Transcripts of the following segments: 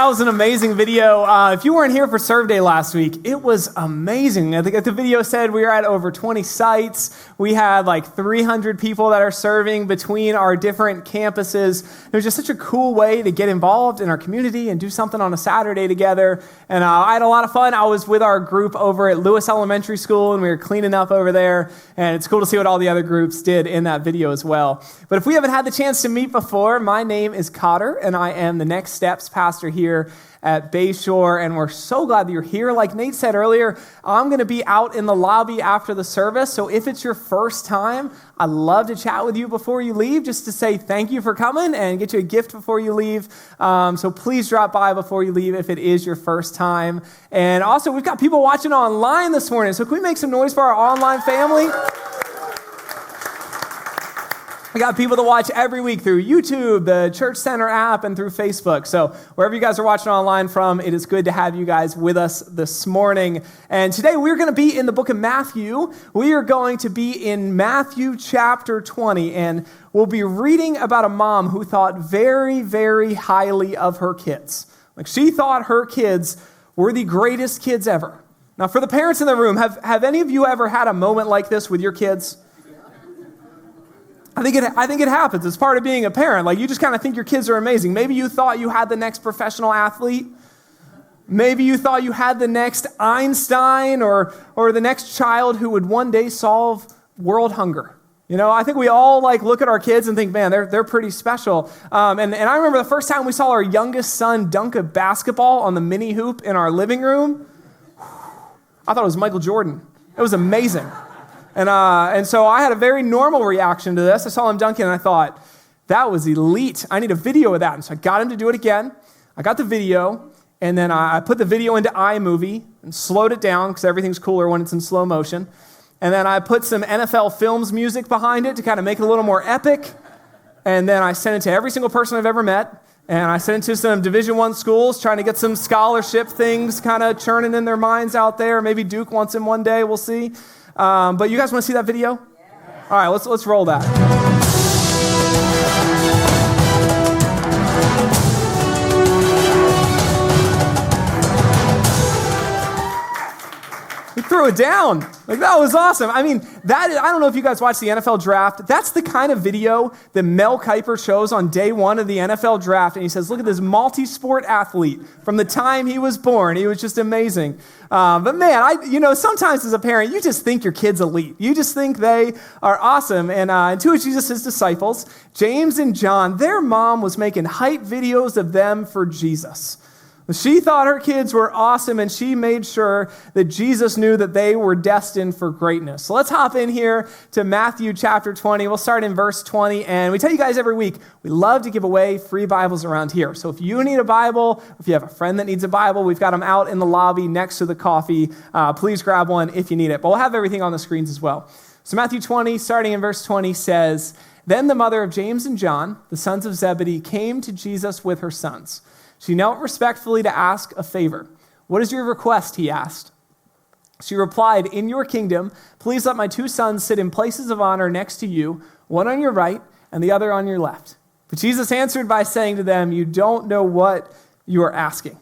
That was an amazing video. If you weren't here for Serve Day last week, it was amazing. I think the video said we were at over 20 sites. We had like 300 people that are serving between our different campuses. It was just such a cool way to get involved in our community and do something on a Saturday together. And I had a lot of fun. I was with our group over at Lewis Elementary School, and we were cleaning up over there. And it's cool to see what all the other groups did in that video as well. But if we haven't had the chance to meet before, my name is Cotter, and I am the Next Steps pastor here at Bay Shore, and we're so glad that you're here. Like Nate said earlier, I'm going to be out in the lobby after the service, so if it's your first time, I'd love to chat with you before you leave, just to say thank you for coming and get you a gift before you leave. So please drop by before you leave if it is your first time. And also, we've got people watching online this morning, so can we make some noise for our online family? We got people that watch every week through YouTube, the Church Center app, and through Facebook. So wherever you guys are watching online from, it is good to have you guys with us this morning. And today we're going to be in the book of Matthew. We are going to be in Matthew chapter 20, and we'll be reading about a mom who thought very, very highly of her kids. Like, she thought her kids were the greatest kids ever. Now, for the parents in the room, have any of you ever had a moment like this with your kids? I think it happens. It's part of being a parent. Like, you just kind of think your kids are amazing. Maybe you thought you had the next professional athlete. Maybe you thought you had the next Einstein or the next child who would one day solve world hunger. You know, I think we all look at our kids and think, man, they're pretty special. And I remember the first time we saw our youngest son dunk a basketball on the mini hoop in our living room. I thought it was Michael Jordan. It was amazing. And so I had a very normal reaction to this. I saw him dunking, and I thought, that was elite. I need a video of that. And so I got him to do it again. I got the video, and then I put the video into iMovie and slowed it down because everything's cooler when it's in slow motion. And then I put some NFL Films music behind it to kind of make it a little more epic. And then I sent it to every single person I've ever met. And I sent it to some Division I schools, trying to get some scholarship things kind of churning in their minds out there. Maybe Duke wants him one day. We'll see. But you guys want to see that video? Yeah. All right, let's roll that. We threw it down. That was awesome. I mean, I don't know if you guys watch the NFL draft. That's the kind of video that Mel Kiper shows on day one of the NFL draft. And he says, look at this multi-sport athlete from the time he was born. He was just amazing. But man, sometimes as a parent, you just think your kid's elite. You just think they are awesome. And two of Jesus' disciples, James and John, their mom was making hype videos of them for Jesus. She thought her kids were awesome, and she made sure that Jesus knew that they were destined for greatness. So let's hop in here to Matthew chapter 20. We'll start in verse 20, and we tell you guys every week, we love to give away free Bibles around here. So if you need a Bible, if you have a friend that needs a Bible, we've got them out in the lobby next to the coffee. Please grab one if you need it. But we'll have everything on the screens as well. So Matthew 20, starting in verse 20, says, Then the mother of James and John, the sons of Zebedee, came to Jesus with her sons. She knelt respectfully to ask a favor. What is your request, he asked. She replied, In your kingdom, please let my two sons sit in places of honor next to you, one on your right and the other on your left. But Jesus answered by saying to them, You don't know what you are asking.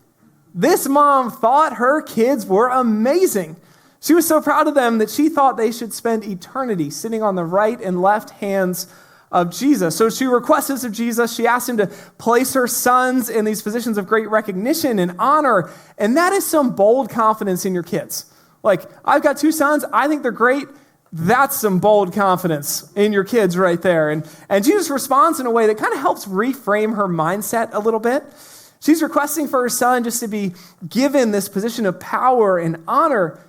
This mom thought her kids were amazing. She was so proud of them that she thought they should spend eternity sitting on the right and left hands of Jesus. So she requests this of Jesus. She asks him to place her sons in these positions of great recognition and honor. And that is some bold confidence in your kids. Like, I've got two sons. I think they're great. That's some bold confidence in your kids right there. And Jesus responds in a way that kind of helps reframe her mindset a little bit. She's requesting for her son just to be given this position of power and honor.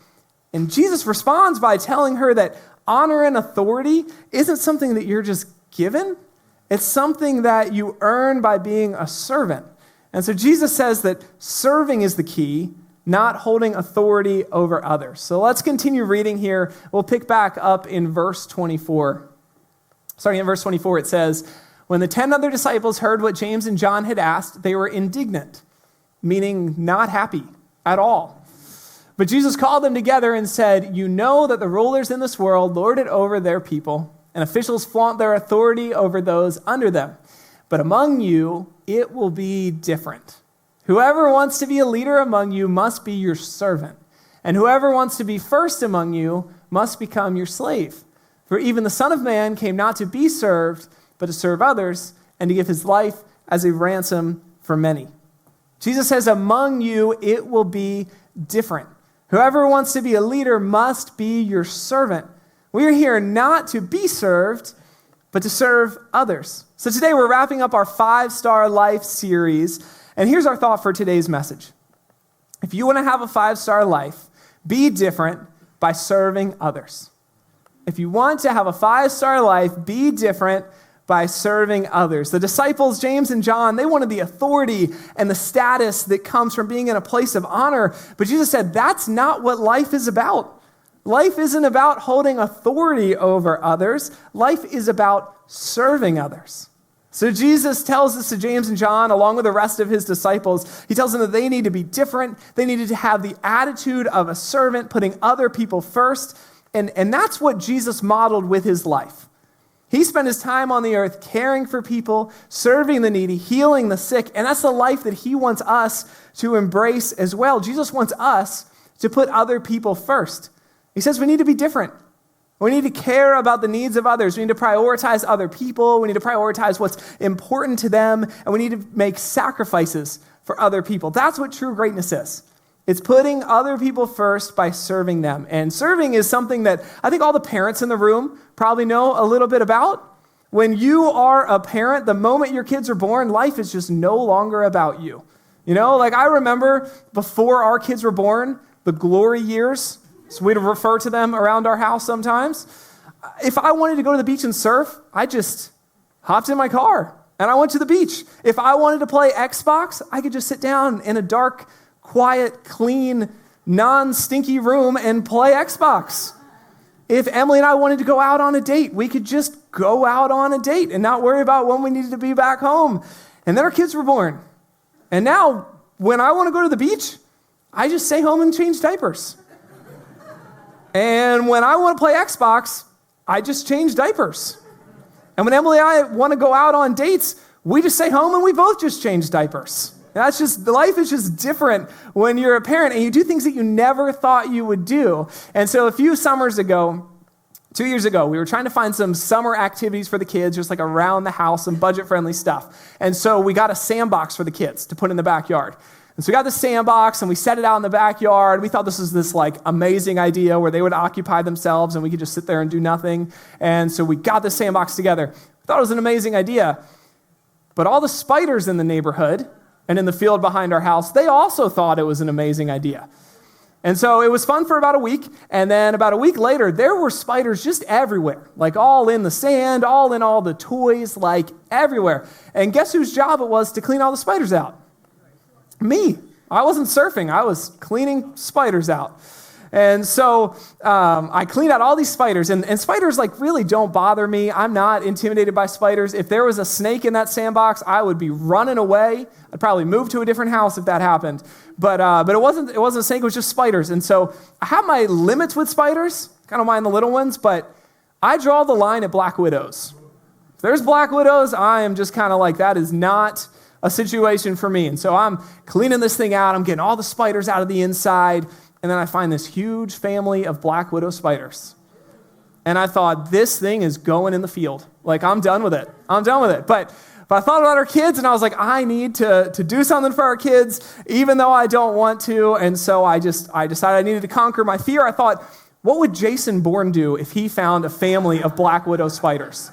And Jesus responds by telling her that honor and authority isn't something that you're just given. It's something that you earn by being a servant. And so Jesus says that serving is the key, not holding authority over others. So let's continue reading here. We'll pick back up in verse 24. Starting in verse 24, it says, When the 10 other disciples heard what James and John had asked, they were indignant, meaning not happy at all. But Jesus called them together and said, You know that the rulers in this world lord it over their people, and officials flaunt their authority over those under them. But among you, it will be different. Whoever wants to be a leader among you must be your servant, and whoever wants to be first among you must become your slave. For even the Son of Man came not to be served, but to serve others, and to give his life as a ransom for many. Jesus says, among you it will be different. Whoever wants to be a leader must be your servant. We are here not to be served, but to serve others. So today we're wrapping up our 5-Star Life series, and here's our thought for today's message. If you want to have a 5-star life, be different by serving others. If you want to have a 5-star life, be different by serving others. The disciples, James and John, they wanted the authority and the status that comes from being in a place of honor. But Jesus said, that's not what life is about. Life isn't about holding authority over others. Life is about serving others. So Jesus tells this to James and John, along with the rest of his disciples. He tells them that they need to be different. They needed to have the attitude of a servant, putting other people first. And that's what Jesus modeled with his life. He spent his time on the earth caring for people, serving the needy, healing the sick, and that's the life that he wants us to embrace as well. Jesus wants us to put other people first. He says we need to be different. We need to care about the needs of others. We need to prioritize other people. We need to prioritize what's important to them, and we need to make sacrifices for other people. That's what true greatness is. It's putting other people first by serving them. And serving is something that I think all the parents in the room probably know a little bit about. When you are a parent, the moment your kids are born, life is just no longer about you. You know, like I remember before our kids were born, the glory years, so we'd refer to them around our house sometimes. If I wanted to go to the beach and surf, I just hopped in my car and I went to the beach. If I wanted to play Xbox, I could just sit down in a dark, quiet, clean, non-stinky room and play Xbox. If Emily and I wanted to go out on a date, we could just go out on a date and not worry about when we needed to be back home. And then our kids were born. And now, when I want to go to the beach, I just stay home and change diapers. And when I want to play Xbox, I just change diapers. And when Emily and I want to go out on dates, we just stay home and we both just change diapers. That's just, life is just different when you're a parent and you do things that you never thought you would do. And so a few summers ago, 2 years ago, we were trying to find some summer activities for the kids, just like around the house, some budget-friendly stuff. And so we got a sandbox for the kids to put in the backyard. And so we got the sandbox and we set it out in the backyard. We thought this was this like amazing idea where they would occupy themselves and we could just sit there and do nothing. And so we got the sandbox together. We thought it was an amazing idea. But all the spiders in the neighborhood and in the field behind our house, they also thought it was an amazing idea. And so it was fun for about a week, and then about a week later, there were spiders just everywhere, like all in the sand, all in all the toys, like everywhere. And guess whose job it was to clean all the spiders out? Me. I wasn't surfing, I was cleaning spiders out. And so I cleaned out all these spiders, and spiders like really don't bother me. I'm not intimidated by spiders. If there was a snake in that sandbox, I would be running away. I'd probably move to a different house if that happened. But it wasn't a snake, it was just spiders. And so I have my limits with spiders, kind of mind the little ones, but I draw the line at black widows. If there's black widows, I am just kind of like, that is not a situation for me. And so I'm cleaning this thing out. I'm getting all the spiders out of the inside. And then I find this huge family of black widow spiders. And I thought, this thing is going in the field. Like, I'm done with it. I'm done with it. But I thought about our kids, and I was like, I need to do something for our kids, even though I don't want to. And so I decided I needed to conquer my fear. I thought, what would Jason Bourne do if he found a family of black widow spiders?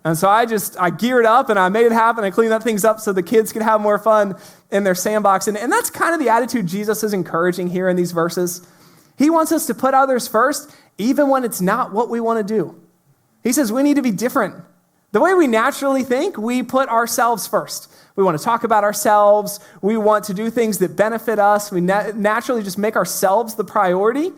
And so I geared up and I made it happen. I cleaned that things up so the kids could have more fun in their sandbox. And that's kind of the attitude Jesus is encouraging here in these verses. He wants us to put others first, even when it's not what we want to do. He says we need to be different. The way we naturally think, we put ourselves first. We want to talk about ourselves. We want to do things that benefit us. We naturally just make ourselves the priority.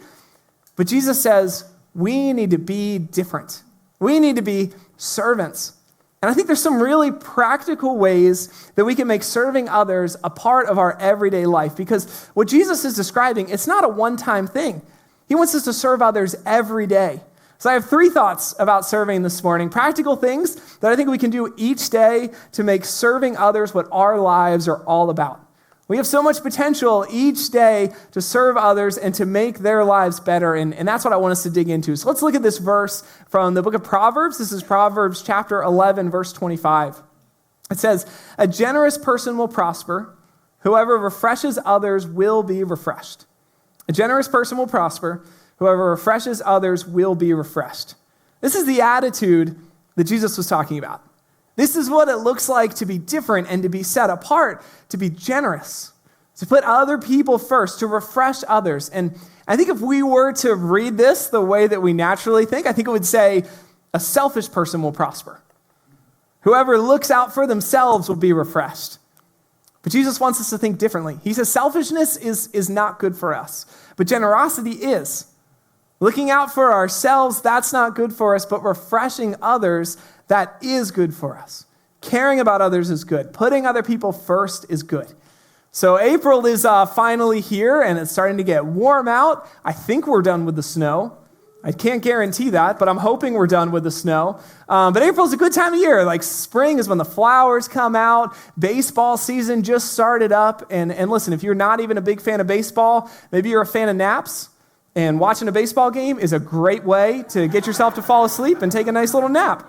But Jesus says we need to be different. We need to be servants. And I think there's some really practical ways that we can make serving others a part of our everyday life, because what Jesus is describing, it's not a one-time thing. He wants us to serve others every day. So I have 3 thoughts about serving this morning, practical things that I think we can do each day to make serving others what our lives are all about. We have so much potential each day to serve others and to make their lives better, and that's what I want us to dig into. So let's look at this verse from the book of Proverbs. This is Proverbs chapter 11, verse 25. It says, "A generous person will prosper. Whoever refreshes others will be refreshed." A generous person will prosper. Whoever refreshes others will be refreshed. This is the attitude that Jesus was talking about. This is what it looks like to be different and to be set apart, to be generous, to put other people first, to refresh others. And I think if we were to read this the way that we naturally think, I think it would say, a selfish person will prosper. Whoever looks out for themselves will be refreshed. But Jesus wants us to think differently. He says selfishness is not good for us, but generosity is. Looking out for ourselves, that's not good for us, but refreshing others, that is good for us. Caring about others is good. Putting other people first is good. So April is finally here, and it's starting to get warm out. I think we're done with the snow. I can't guarantee that, but I'm hoping we're done with the snow. But April's a good time of year. Like spring is when the flowers come out. Baseball season just started up. And listen, if you're not even a big fan of baseball, maybe you're a fan of naps. And watching a baseball game is a great way to get yourself to fall asleep and take a nice little nap.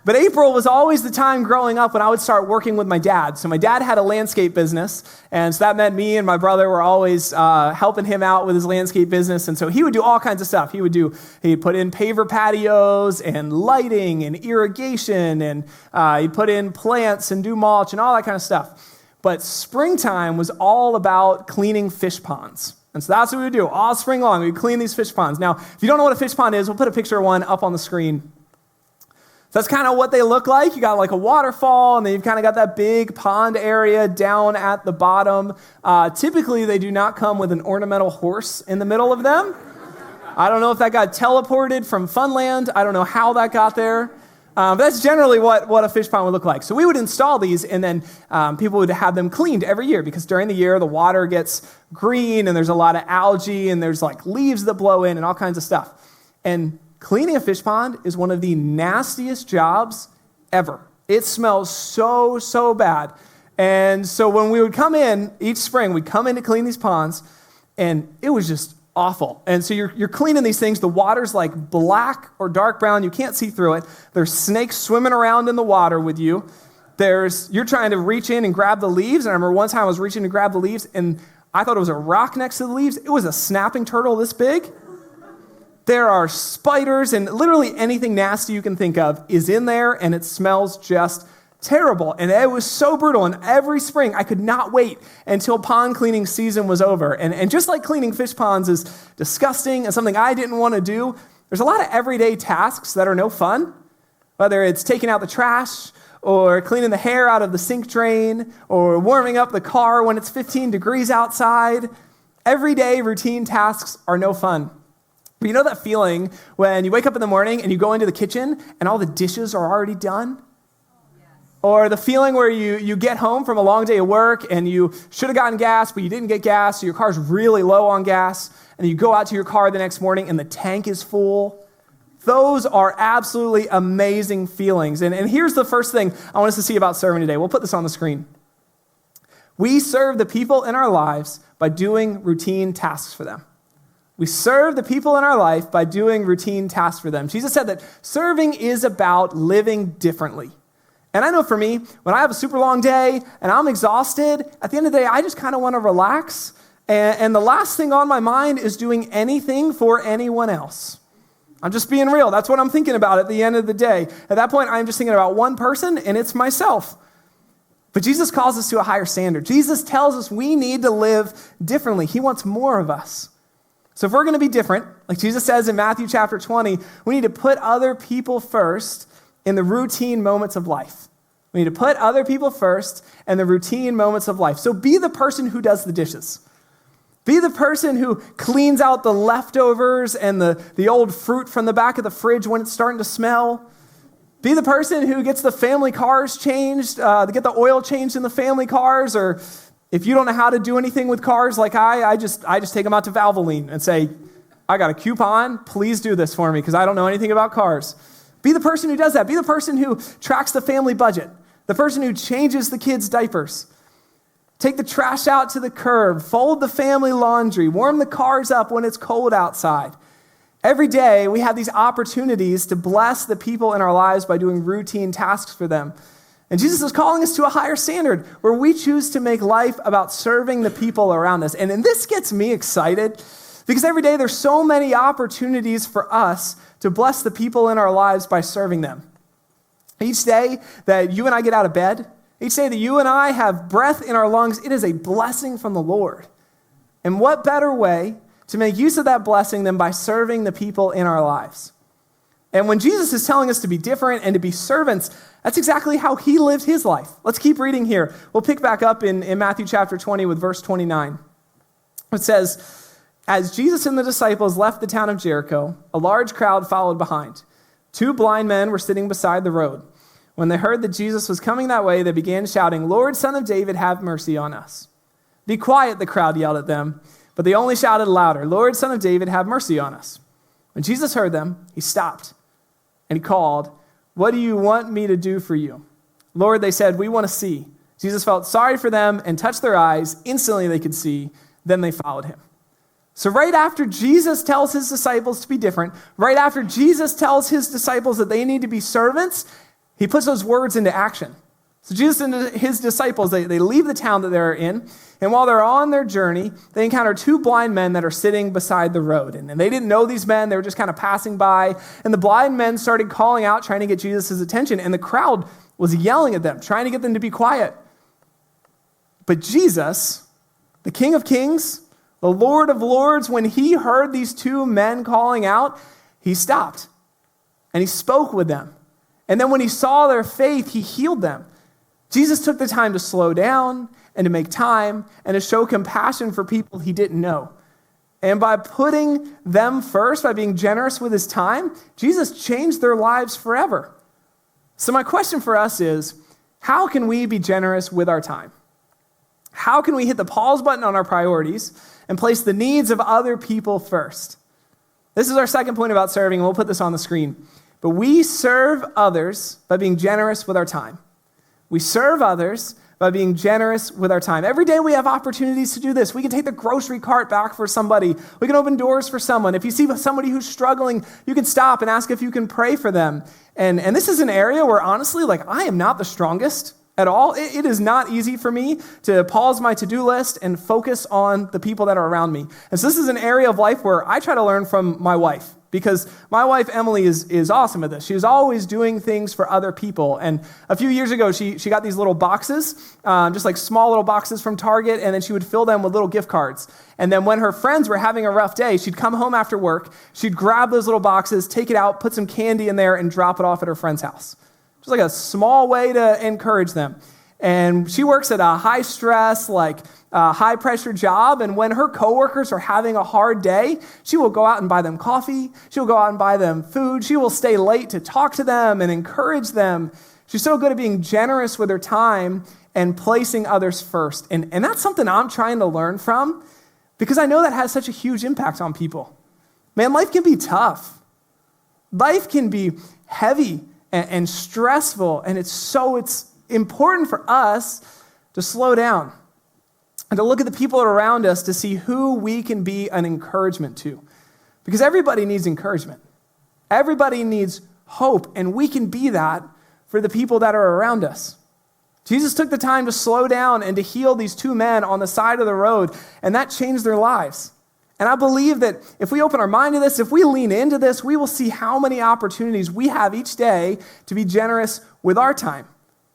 But April was always the time growing up when I would start working with my dad. So my dad had a landscape business, and so that meant me and my brother were always helping him out with his landscape business. And so he would do all kinds of stuff. He'd put in paver patios and lighting and irrigation, and he'd put in plants and do mulch and all that kind of stuff. But springtime was all about cleaning fish ponds. And so that's what we would do all spring long. We'd clean these fish ponds. Now, if you don't know what a fish pond is, we'll put a picture of one up on the screen. So that's kind of what they look like. You got like a waterfall, and then you've kind of got that big pond area down at the bottom. Typically, they do not come with an ornamental horse in the middle of them. I don't know if that got teleported from Funland. I don't know how that got there. But that's generally what a fish pond would look like. So we would install these, and then people would have them cleaned every year, because during the year, the water gets green, and there's a lot of algae, and there's like leaves that blow in and all kinds of stuff. And cleaning a fish pond is one of the nastiest jobs ever. It smells so bad. And so when we would come in each spring, we'd come in to clean these ponds, and it was just awful. And so you're cleaning these things. The water's like black or dark brown. You can't see through it. There's snakes swimming around in the water with you. You're trying to reach in and grab the leaves. And I remember one time I was reaching to grab the leaves, and I thought it was a rock next to the leaves. It was a snapping turtle this big. There are spiders, and literally anything nasty you can think of is in there, and it smells just terrible. And it was so brutal. And every spring, I could not wait until pond cleaning season was over. And just like cleaning fish ponds is disgusting and something I didn't want to do, there's a lot of everyday tasks that are no fun, whether it's taking out the trash or cleaning the hair out of the sink drain or warming up the car when it's 15 degrees outside. Everyday routine tasks are no fun. But you know that feeling when you wake up in the morning and you go into the kitchen and all the dishes are already done? Or the feeling where you get home from a long day of work and you should have gotten gas, but you didn't get gas, so your car's really low on gas, and you go out to your car the next morning and the tank is full. Those are absolutely amazing feelings. And here's the first thing I want us to see about serving today. We'll put this on the screen. We serve the people in our lives by doing routine tasks for them. We serve the people in our life by doing routine tasks for them. Jesus said that serving is about living differently. And I know for me, when I have a super long day and I'm exhausted, at the end of the day, I just kind of want to relax. And the last thing on my mind is doing anything for anyone else. I'm just being real. That's what I'm thinking about at the end of the day. At that point, I'm just thinking about one person, and it's myself. But Jesus calls us to a higher standard. Jesus tells us we need to live differently. He wants more of us. So if we're going to be different, like Jesus says in Matthew chapter 20, we need to put other people first in the routine moments of life. We need to put other people first in the routine moments of life. So be the person who does the dishes. Be the person who cleans out the leftovers and the old fruit from the back of the fridge when it's starting to smell. Be the person who gets the family cars changed, to get the oil changed in the family cars, or if you don't know how to do anything with cars like I just take them out to Valvoline and say, I got a coupon, please do this for me because I don't know anything about cars. Be the person who does that. Be the person who tracks the family budget, the person who changes the kids' diapers. take the trash out to the curb, fold the family laundry, warm the cars up when it's cold outside. Every day, we have these opportunities to bless the people in our lives by doing routine tasks for them. And Jesus is calling us to a higher standard where we choose to make life about serving the people around us. And this gets me excited because every day there's so many opportunities for us to bless the people in our lives by serving them. Each day that you and I get out of bed, each day that you and I have breath in our lungs, it is a blessing from the Lord. And what better way to make use of that blessing than by serving the people in our lives? And when Jesus is telling us to be different and to be servants, that's exactly how he lived his life. Let's keep reading here. We'll pick back up in Matthew chapter 20 with verse 29. It says, as Jesus and the disciples left the town of Jericho, a large crowd followed behind. 2 blind men were sitting beside the road. When they heard that Jesus was coming that way, they began shouting, Lord, Son of David, have mercy on us. Be quiet, the crowd yelled at them. But they only shouted louder, Lord, Son of David, have mercy on us. When Jesus heard them, he stopped and he called, what do you want me to do for you? Lord, they said, we want to see. Jesus felt sorry for them and touched their eyes. Instantly they could see. Then they followed him. So right after Jesus tells his disciples to be different, right after Jesus tells his disciples that they need to be servants, he puts those words into action. So Jesus and his disciples, they leave the town that they're in, and while they're on their journey, they encounter 2 blind men that are sitting beside the road. And they didn't know these men, they were just kind of passing by, and the blind men started calling out, trying to get Jesus' attention, and the crowd was yelling at them, trying to get them to be quiet. But Jesus, the King of Kings, the Lord of Lords, when he heard these 2 men calling out, he stopped, and he spoke with them. And then when he saw their faith, he healed them. Jesus took the time to slow down and to make time and to show compassion for people he didn't know. And by putting them first, by being generous with his time, Jesus changed their lives forever. So my question for us is, how can we be generous with our time? How can we hit the pause button on our priorities and place the needs of other people first? This is our second point about serving, and we'll put this on the screen. But we serve others by being generous with our time. We serve others by being generous with our time. Every day we have opportunities to do this. We can take the grocery cart back for somebody. We can open doors for someone. If you see somebody who's struggling, you can stop and ask if you can pray for them. And this is an area where honestly, I am not the strongest at all. It is not easy for me to pause my to-do list and focus on the people that are around me. And so this is an area of life where I try to learn from my wife. Because my wife, Emily, is awesome at this. She's always doing things for other people. And a few years ago, she got these little boxes, just like small little boxes from Target, and then she would fill them with little gift cards. And then when her friends were having a rough day, she'd come home after work, she'd grab those little boxes, take it out, put some candy in there, and drop it off at her friend's house. Just like a small way to encourage them. And she works at a high-stress, high-pressure job, and when her coworkers are having a hard day, she will go out and buy them coffee, she will go out and buy them food, she will stay late to talk to them and encourage them. She's so good at being generous with her time and placing others first. And that's something I'm trying to learn from because I know that has such a huge impact on people. Man, life can be tough. Life can be heavy and stressful, and it's important for us to slow down and to look at the people around us to see who we can be an encouragement to. Because everybody needs encouragement. Everybody needs hope, and we can be that for the people that are around us. Jesus took the time to slow down and to heal these 2 men on the side of the road, and that changed their lives. And I believe that if we open our mind to this, if we lean into this, we will see how many opportunities we have each day to be generous with our time.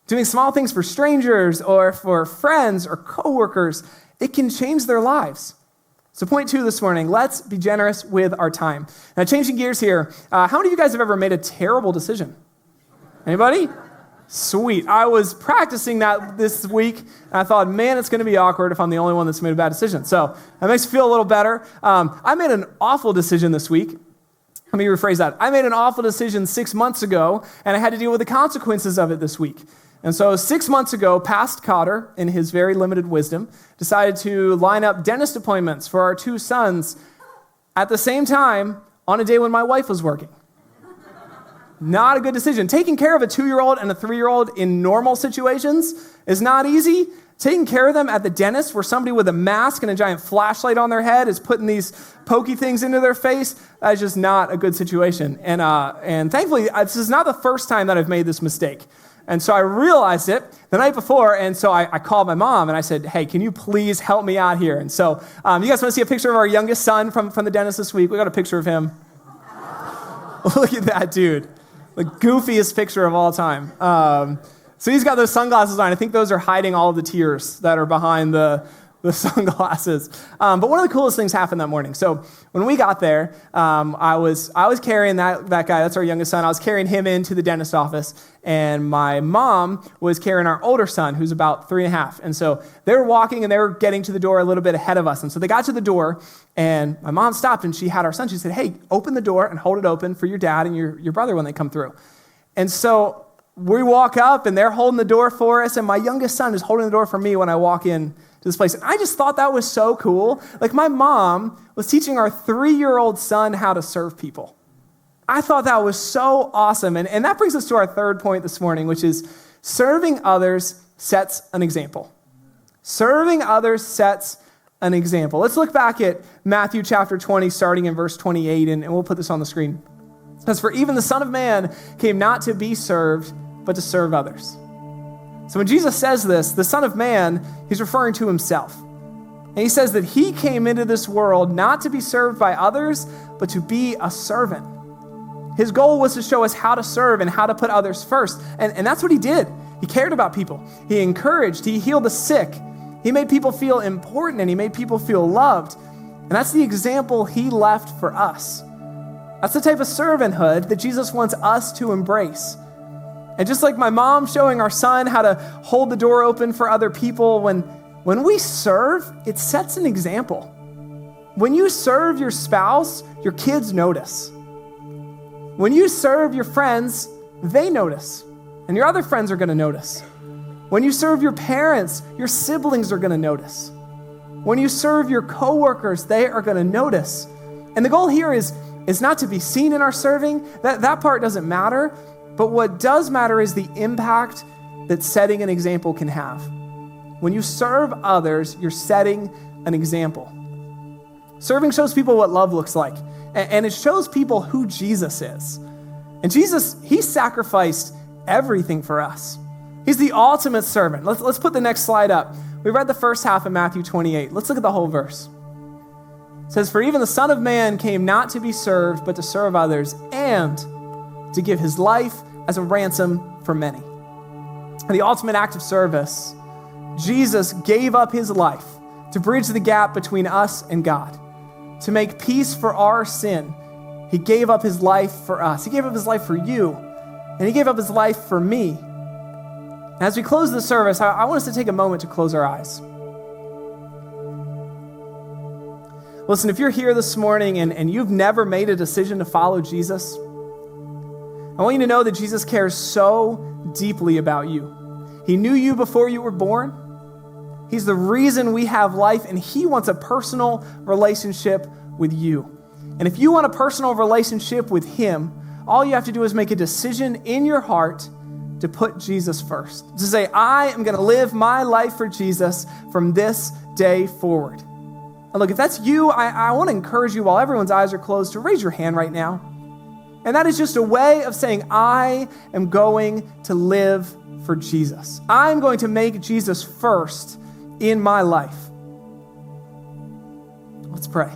Doing small things for strangers or for friends or coworkers, it can change their lives. So point 2 this morning, let's be generous with our time. Now changing gears here, how many of you guys have ever made a terrible decision? Anybody? Sweet. I was practicing that this week, and I thought, man, it's going to be awkward if I'm the only one that's made a bad decision. So that makes me feel a little better. I made an awful decision this week. Let me rephrase that. I made an awful decision 6 months ago, and I had to deal with the consequences of it this week. And so 6 months ago, Pastor Cotter, in his very limited wisdom, decided to line up dentist appointments for our 2 sons at the same time on a day when my wife was working. Not a good decision. Taking care of a 2-year-old and a 3-year-old in normal situations is not easy. Taking care of them at the dentist where somebody with a mask and a giant flashlight on their head is putting these pokey things into their face, that's just not a good situation. And thankfully, this is not the first time that I've made this mistake. And so I realized it the night before, and so I called my mom, and I said, hey, can you please help me out here? And so you guys want to see a picture of our youngest son from the dentist this week? We got a picture of him. Look at that dude. The goofiest picture of all time. So he's got those sunglasses on. I think those are hiding all of the tears that are behind the sunglasses. But one of the coolest things happened that morning. So when we got there, I was carrying that guy, that's our youngest son, I was carrying him into the dentist office, and my mom was carrying our older son, who's about 3.5. And so they were walking, and they were getting to the door a little bit ahead of us. And so they got to the door, and my mom stopped, and she had our son. She said, hey, open the door and hold it open for your dad and your brother when they come through. And so we walk up, and they're holding the door for us, and my youngest son is holding the door for me when I walk in to this place. And I just thought that was so cool. Like, my mom was teaching our 3-year-old son how to serve people. I thought that was so awesome. And that brings us to our third point this morning, which is serving others sets an example. Serving others sets an example. Let's look back at Matthew chapter 20, starting in verse 28, and we'll put this on the screen. It says, for even the Son of Man came not to be served, but to serve others. So when Jesus says this, the Son of Man, he's referring to himself. And he says that he came into this world not to be served by others, but to be a servant. His goal was to show us how to serve and how to put others first. And that's what he did. He cared about people. He encouraged. He healed the sick. He made people feel important, and he made people feel loved. And that's the example he left for us. That's the type of servanthood that Jesus wants us to embrace. And just like my mom showing our son how to hold the door open for other people, when we serve, it sets an example. When you serve your spouse, your kids notice. When you serve your friends, they notice. And your other friends are going to notice. When you serve your parents, your siblings are going to notice. When you serve your coworkers, they are going to notice. And the goal here is not to be seen in our serving. That part doesn't matter. But what does matter is the impact that setting an example can have. When you serve others, you're setting an example. Serving shows people what love looks like. And it shows people who Jesus is. And Jesus, he sacrificed everything for us. He's the ultimate servant. Let's put the next slide up. We read the first half of Matthew 28. Let's look at the whole verse. It says, for even the Son of Man came not to be served, but to serve others, and to give his life as a ransom for many. In the ultimate act of service, Jesus gave up his life to bridge the gap between us and God, to make peace for our sin. He gave up his life for us. He gave up his life for you, and he gave up his life for me. And as we close the service, I want us to take a moment to close our eyes. Listen, if you're here this morning and you've never made a decision to follow Jesus, I want you to know that Jesus cares so deeply about you. He knew you before you were born. He's the reason we have life, and he wants a personal relationship with you. And if you want a personal relationship with him, all you have to do is make a decision in your heart to put Jesus first. To say, I am going to live my life for Jesus from this day forward. And look, if that's you, I want to encourage you while everyone's eyes are closed to raise your hand right now. And that is just a way of saying, I am going to live for Jesus. I'm going to make Jesus first in my life. Let's pray.